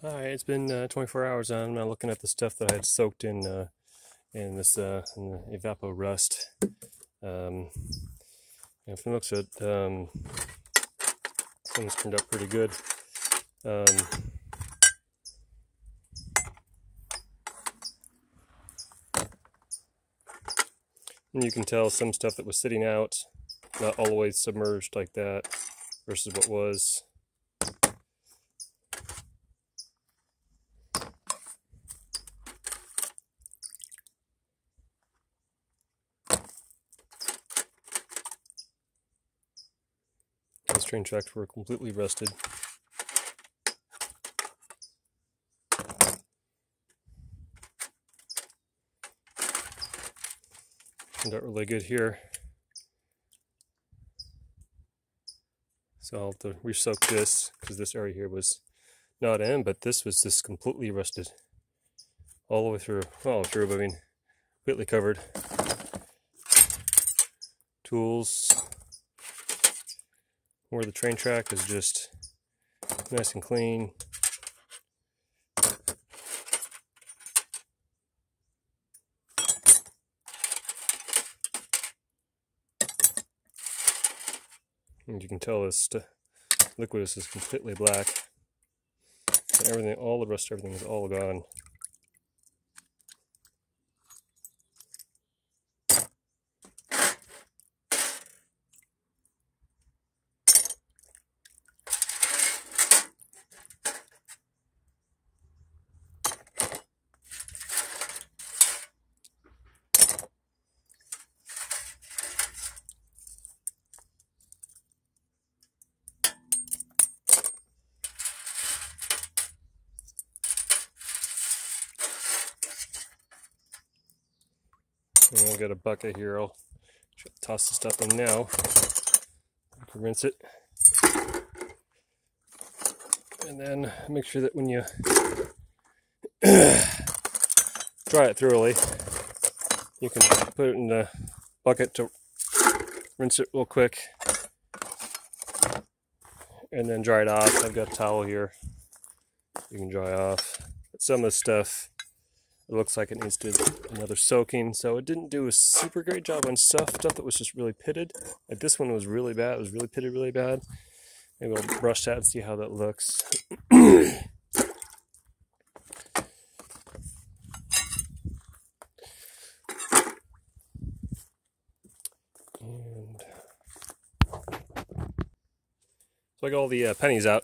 Alright, it's been 24 hours on. I'm now looking at the stuff that I had soaked in this in the Evaporust. Um, and from the looks of it, things turned out pretty good. Um, and you can tell some stuff that was sitting out, not all the way submerged like that, versus what was. These train tracks were completely rusted. Turned out really good here. So I'll have to re-soak this because this area here was not in, but this was just completely rusted all the way through. Well, through, but I mean, completely covered. Tools, where the train track is just nice and clean. And you can tell this liquid is completely black. And everything, all the rest of everything is all gone. And I've got a bucket here. I'll toss the stuff in now. You can rinse it. And then make sure that when you dry it thoroughly, you can put it in the bucket to rinse it real quick. And then dry it off. I've got a towel here. You can dry off. But some of the stuff, it looks like it needs to another soaking, so it didn't do a super great job on stuff that was just really pitted. Like this one was really bad. It was really pitted really bad. Maybe I'll brush that and see how that looks. And so I got all the pennies out.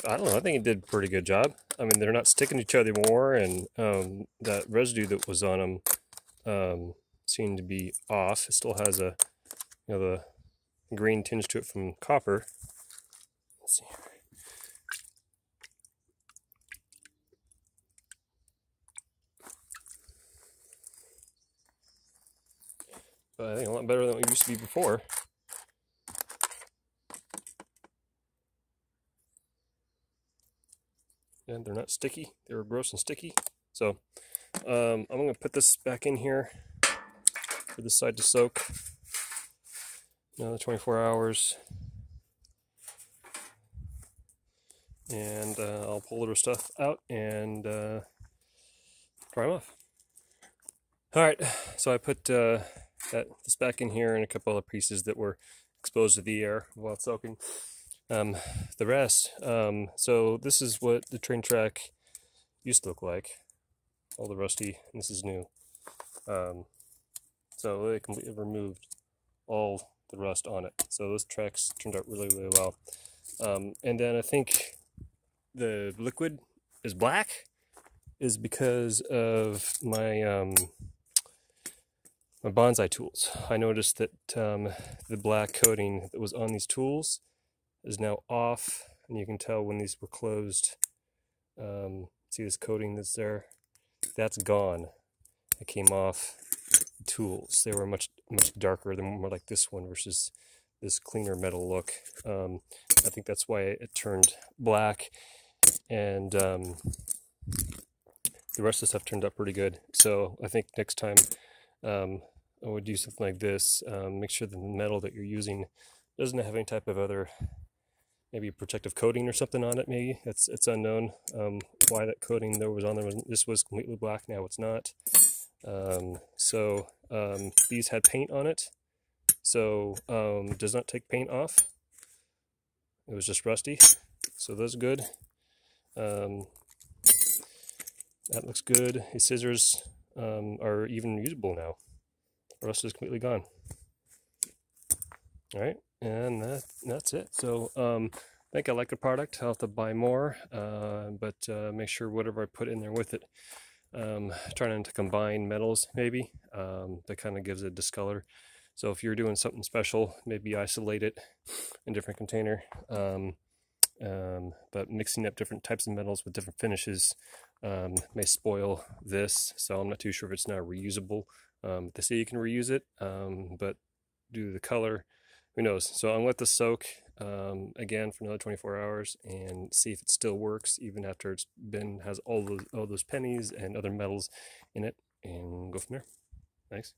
I don't know, I think it did a pretty good job. I mean, they're not sticking to each other more, and that residue that was on them seemed to be off. It still has a, the green tinge to it from copper. Let's see. But I think a lot better than it used to be before. And they're not sticky. They were gross and sticky. So I'm going to put this back in here for this side to soak. Another 24 hours. And I'll pull the stuff out and dry them off. Alright, so I put this back in here and a couple other pieces that were exposed to the air while it's soaking. The rest, so this is what the train track used to look like. All the rusty, and this is new. So they completely removed all the rust on it. So those tracks turned out really, really well. And then I think the liquid is black is because of my my bonsai tools. I noticed that the black coating that was on these tools is now off, and you can tell when these were closed. See this coating that's there? That's gone. It came off the tools. They were much darker, than more like this one versus this cleaner metal look. I think that's why it turned black, and the rest of the stuff turned out pretty good. So I think next time I would do something like this. Make sure that the metal that you're using doesn't have any type of other maybe a protective coating or something on it. Maybe it's unknown why that coating there was on there. This was completely black. Now it's not. These had paint on it, so does not take paint off. It was just rusty, so that's good. That looks good. His scissors are even usable now. The rust is completely gone. All right, and that's it. So I think I like the product. I'll have to buy more, but make sure whatever I put in there with it, trying to combine metals maybe, that kind of gives it a discolor. So if you're doing something special, maybe isolate it in a different container. But mixing up different types of metals with different finishes may spoil this. So I'm not too sure if it's now reusable. They say you can reuse it, but due to the color, who knows? So I'm gonna let this soak again for another 24 hours and see if it still works even after it's has all those pennies and other metals in it, and go from there. Thanks.